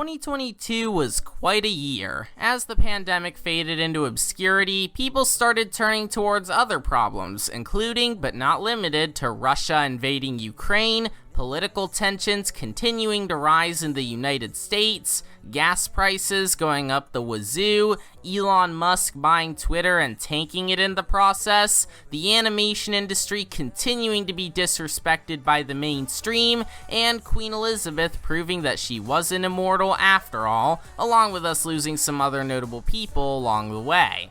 2022 was quite a year. As the pandemic faded into obscurity, people started turning towards other problems, including, but not limited to, Russia invading Ukraine, political tensions continuing to rise in the United States, gas prices going up the wazoo, Elon Musk buying Twitter and tanking it in the process, the animation industry continuing to be disrespected by the mainstream, and Queen Elizabeth proving that she wasn't immortal after all, along with us losing some other notable people along the way.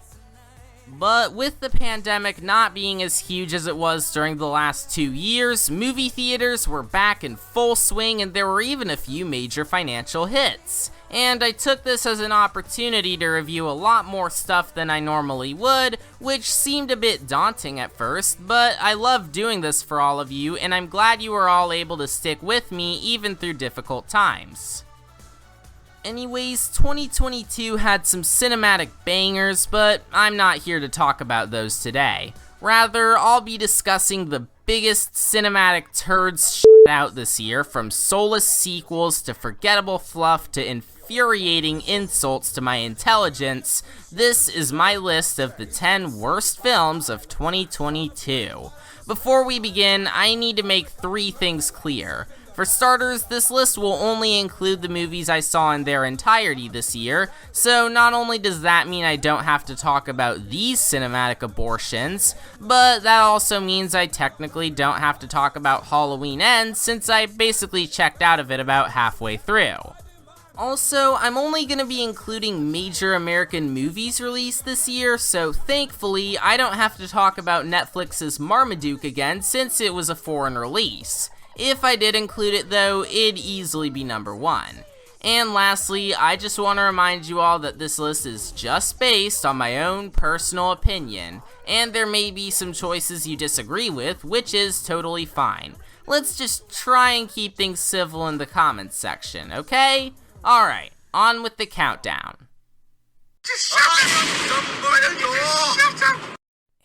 But with the pandemic not being as huge as it was during the last 2 years, movie theaters were back in full swing and there were even a few major financial hits. And I took this as an opportunity to review a lot more stuff than I normally would, which seemed a bit daunting at first, but I love doing this for all of you and I'm glad you were all able to stick with me even through difficult times. Anyways, 2022 had some cinematic bangers, but I'm not here to talk about those today. Rather, I'll be discussing the biggest cinematic turds shit out this year, from soulless sequels to forgettable fluff to infuriating insults to my intelligence. This is my list of the 10 worst films of 2022. Before we begin, I need to make 3 things clear. For starters, this list will only include the movies I saw in their entirety this year, so not only does that mean I don't have to talk about these cinematic abortions, but that also means I technically don't have to talk about Halloween Ends since I basically checked out of it about halfway through. Also, I'm only going to be including major American movies released this year, so thankfully I don't have to talk about Netflix's Marmaduke again since it was a foreign release. If I did include it though, it'd easily be number 1. And lastly, I just want to remind you all that this list is just based on my own personal opinion, and there may be some choices you disagree with, which is totally fine. Let's just try and keep things civil in the comments section, okay? Alright, on with the countdown.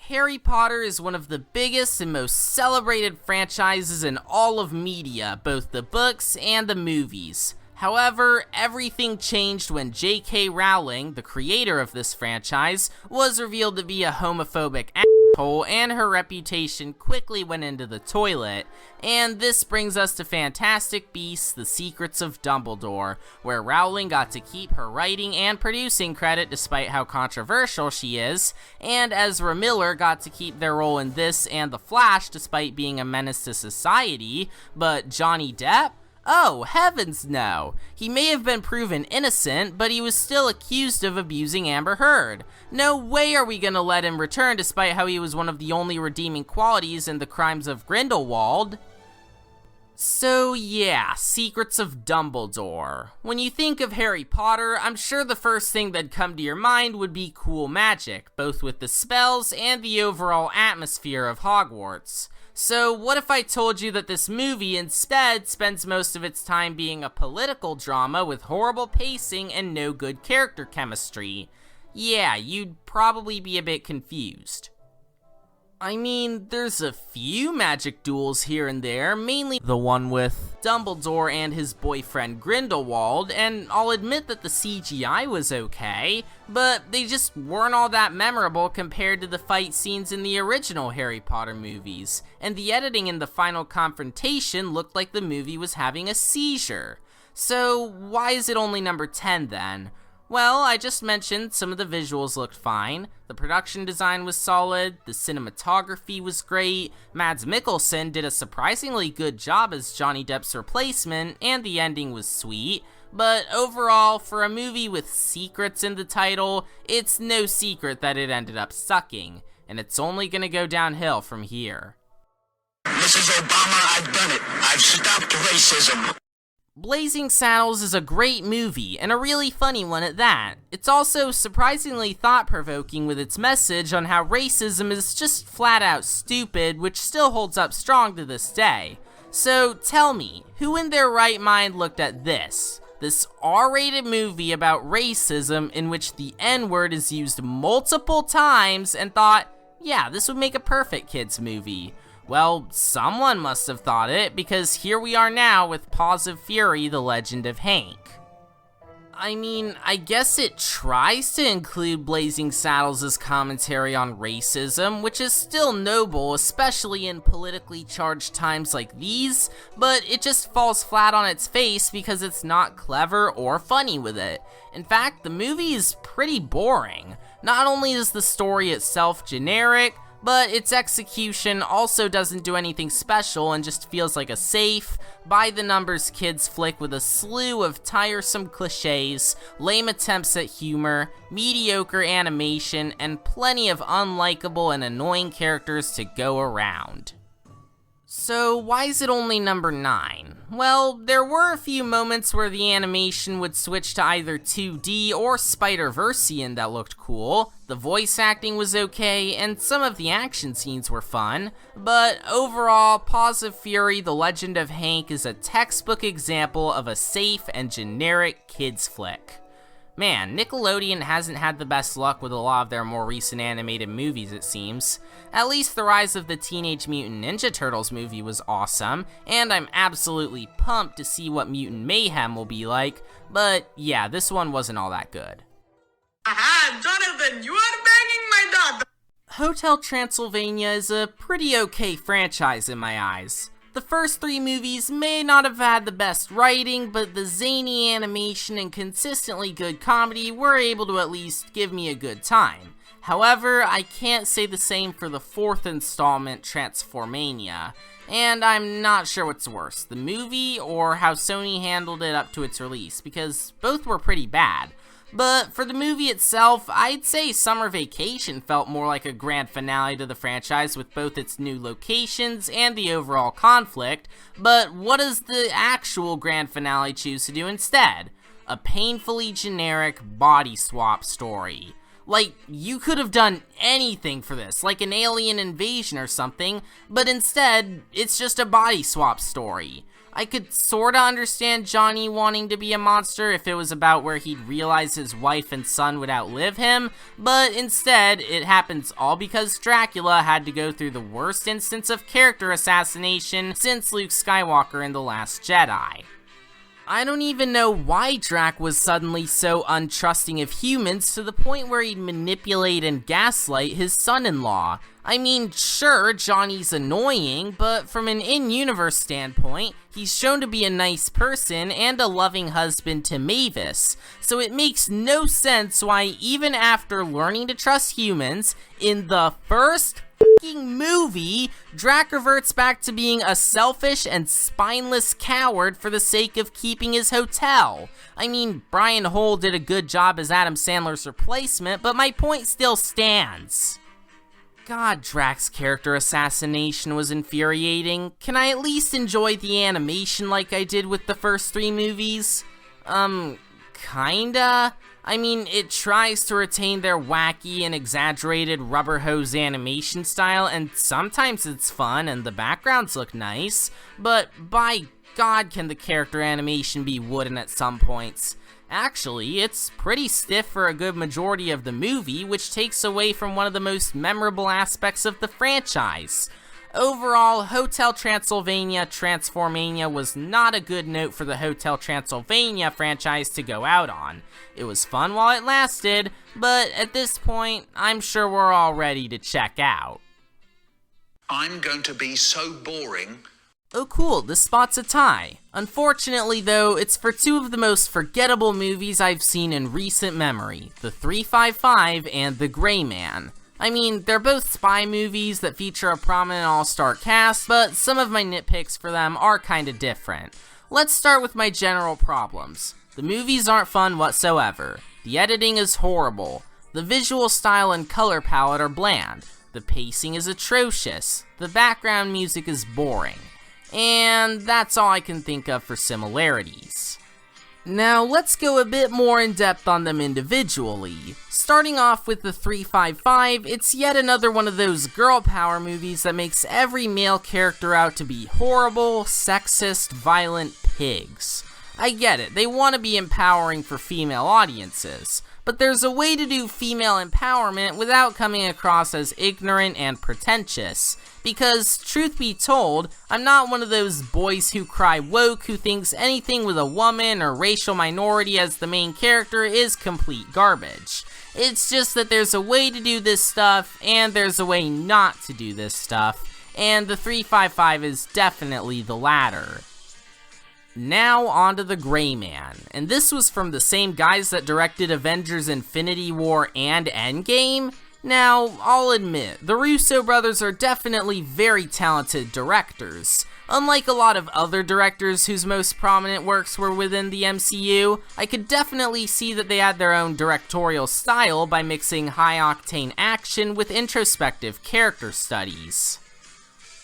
Harry Potter is one of the biggest and most celebrated franchises in all of media, both the books and the movies. However, everything changed when J.K. Rowling, the creator of this franchise, was revealed to be a homophobic asshole, and her reputation quickly went into the toilet. And this brings us to Fantastic Beasts: The Secrets of Dumbledore, where Rowling got to keep her writing and producing credit despite how controversial she is, and Ezra Miller got to keep their role in this and The Flash despite being a menace to society. But Johnny Depp? Oh, heavens no. He may have been proven innocent, but he was still accused of abusing Amber Heard. No way are we gonna let him return despite how he was one of the only redeeming qualities in The Crimes of Grindelwald. So yeah, Secrets of Dumbledore. When you think of Harry Potter, I'm sure the first thing that'd come to your mind would be cool magic, both with the spells and the overall atmosphere of Hogwarts. So what if I told you that this movie instead spends most of its time being a political drama with horrible pacing and no good character chemistry? Yeah, you'd probably be a bit confused. I mean, there's a few magic duels here and there, mainly the one with Dumbledore and his boyfriend Grindelwald, and I'll admit that the CGI was okay, but they just weren't all that memorable compared to the fight scenes in the original Harry Potter movies, and the editing in the final confrontation looked like the movie was having a seizure. So why is it only number 10 then? Well, I just mentioned some of the visuals looked fine, the production design was solid, the cinematography was great, Mads Mikkelsen did a surprisingly good job as Johnny Depp's replacement, and the ending was sweet, but overall, for a movie with secrets in the title, it's no secret that it ended up sucking, and it's only gonna go downhill from here. Mrs. Obama, I've done it. I've stopped racism. Blazing Saddles is a great movie, and a really funny one at that. It's also surprisingly thought-provoking with its message on how racism is just flat-out stupid, which still holds up strong to this day. So tell me, who in their right mind looked at this R-rated movie about racism in which the N-word is used multiple times and thought, yeah, this would make a perfect kids movie? Well, someone must have thought it, because here we are now with Paws of Fury: The Legend of Hank. I mean, I guess it tries to include Blazing Saddles' commentary on racism, which is still noble, especially in politically charged times like these, but it just falls flat on its face because it's not clever or funny with it. In fact, the movie is pretty boring. Not only is the story itself generic, but its execution also doesn't do anything special and just feels like a safe, by-the-numbers kids flick with a slew of tiresome cliches, lame attempts at humor, mediocre animation, and plenty of unlikable and annoying characters to go around. So why is it only number 9? Well, there were a few moments where the animation would switch to either 2D or Spider-Versian that looked cool, the voice acting was okay, and some of the action scenes were fun, but overall, Paws of Fury: The Legend of Hank is a textbook example of a safe and generic kids flick. Man, Nickelodeon hasn't had the best luck with a lot of their more recent animated movies, it seems. At least the Rise of the Teenage Mutant Ninja Turtles movie was awesome, and I'm absolutely pumped to see what Mutant Mayhem will be like, but yeah, this one wasn't all that good. Aha, Jonathan, you are banging my daughter! Hotel Transylvania is a pretty okay franchise in my eyes. The first 3 movies may not have had the best writing, but the zany animation and consistently good comedy were able to at least give me a good time. However, I can't say the same for the 4th installment, Transylvania, and I'm not sure what's worse, the movie or how Sony handled it up to its release, because both were pretty bad. But for the movie itself, I'd say Summer Vacation felt more like a grand finale to the franchise with both its new locations and the overall conflict, but what does the actual grand finale choose to do instead? A painfully generic body swap story. Like, you could have done anything for this, like an alien invasion or something, but instead, it's just a body swap story. I could sorta understand Johnny wanting to be a monster if it was about where he'd realize his wife and son would outlive him, but instead, it happens all because Dracula had to go through the worst instance of character assassination since Luke Skywalker in The Last Jedi. I don't even know why Drac was suddenly so untrusting of humans to the point where he'd manipulate and gaslight his son-in-law. I mean, sure, Johnny's annoying, but from an in-universe standpoint, he's shown to be a nice person and a loving husband to Mavis, so it makes no sense why even after learning to trust humans, in the first movie, Drac reverts back to being a selfish and spineless coward for the sake of keeping his hotel. I mean, Brian Hull did a good job as Adam Sandler's replacement, but my point still stands. God, Drac's character assassination was infuriating. Can I at least enjoy the animation like I did with the first 3 movies? Kinda. I mean, it tries to retain their wacky and exaggerated rubber hose animation style, and sometimes it's fun and the backgrounds look nice, but by God can the character animation be wooden at some points. Actually, it's pretty stiff for a good majority of the movie, which takes away from one of the most memorable aspects of the franchise. Overall, Hotel Transylvania Transformania was not a good note for the Hotel Transylvania franchise to go out on. It was fun while it lasted, but at this point, I'm sure we're all ready to check out. I'm going to be so boring. Oh cool, this spot's a tie. Unfortunately though, it's for 2 of the most forgettable movies I've seen in recent memory, The 355 and The Gray Man. I mean, they're both spy movies that feature a prominent all-star cast, but some of my nitpicks for them are kinda different. Let's start with my general problems. The movies aren't fun whatsoever. The editing is horrible. The visual style and color palette are bland. The pacing is atrocious. The background music is boring. And that's all I can think of for similarities. Now let's go a bit more in depth on them individually. Starting off with the 355, it's yet another one of those girl power movies that makes every male character out to be horrible, sexist, violent pigs. I get it, they want to be empowering for female audiences, but there's a way to do female empowerment without coming across as ignorant and pretentious. Because, truth be told, I'm not one of those boys who cry woke who thinks anything with a woman or racial minority as the main character is complete garbage. It's just that there's a way to do this stuff, and there's a way not to do this stuff, and the 355 is definitely the latter. Now onto the Gray Man, and this was from the same guys that directed Avengers Infinity War and Endgame. Now, I'll admit, the Russo brothers are definitely very talented directors. Unlike a lot of other directors whose most prominent works were within the MCU, I could definitely see that they had their own directorial style by mixing high-octane action with introspective character studies.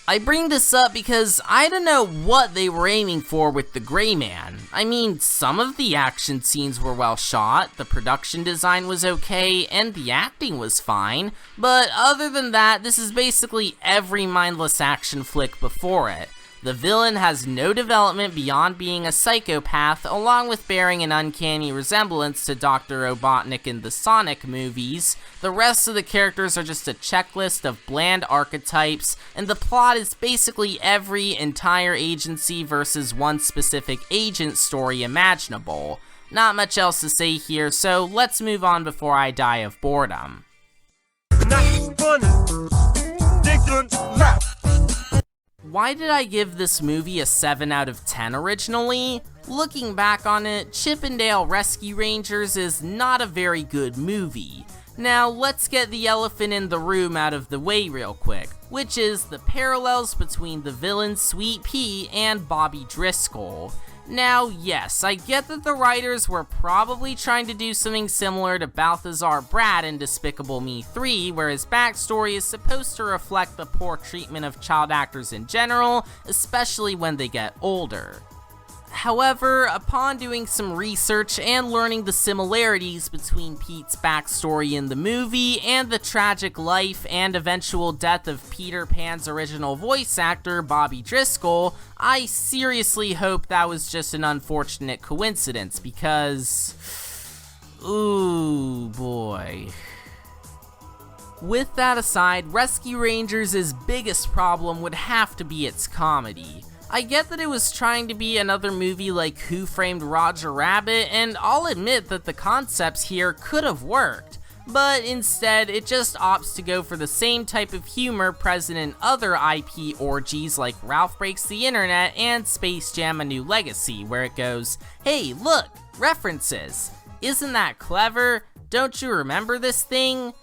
I bring this up because I don't know what they were aiming for with the Gray Man. I mean, some of the action scenes were well shot, the production design was okay, and the acting was fine, but other than that, this is basically every mindless action flick before it. The villain has no development beyond being a psychopath, along with bearing an uncanny resemblance to Dr. Robotnik in the Sonic movies. The rest of the characters are just a checklist of bland archetypes, and the plot is basically every entire agency versus one specific agent story imaginable. Not much else to say here, so let's move on before I die of boredom. Why did I give this movie a 7 out of 10 originally? Looking back on it, Chippendale Rescue Rangers is not a very good movie. Now, let's get the elephant in the room out of the way real quick, which is the parallels between the villain Sweet Pea and Bobby Driscoll. Now, yes, I get that the writers were probably trying to do something similar to Balthazar Brad in Despicable Me 3, where his backstory is supposed to reflect the poor treatment of child actors in general, especially when they get older. However, upon doing some research and learning the similarities between Pete's backstory in the movie and the tragic life and eventual death of Peter Pan's original voice actor, Bobby Driscoll, I seriously hope that was just an unfortunate coincidence because... ooh boy. With that aside, Rescue Rangers' biggest problem would have to be its comedy. I get that it was trying to be another movie like Who Framed Roger Rabbit, and I'll admit that the concepts here could have worked, but instead it just opts to go for the same type of humor present in other IP orgies like Ralph Breaks the Internet and Space Jam: A New Legacy, where it goes, "Hey, look, references. Isn't that clever? Don't you remember this thing?"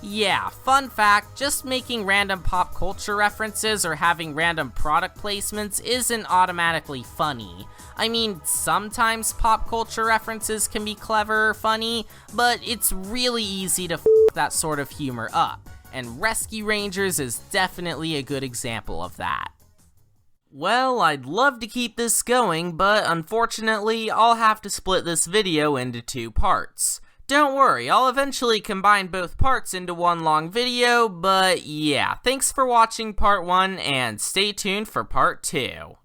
Yeah, fun fact, just making random pop culture references or having random product placements isn't automatically funny. I mean, sometimes pop culture references can be clever or funny, but it's really easy to f that sort of humor up, and Rescue Rangers is definitely a good example of that. Well, I'd love to keep this going, but unfortunately, I'll have to split this video into 2 parts. Don't worry, I'll eventually combine both parts into one long video, but yeah, thanks for watching part 1 and stay tuned for part 2.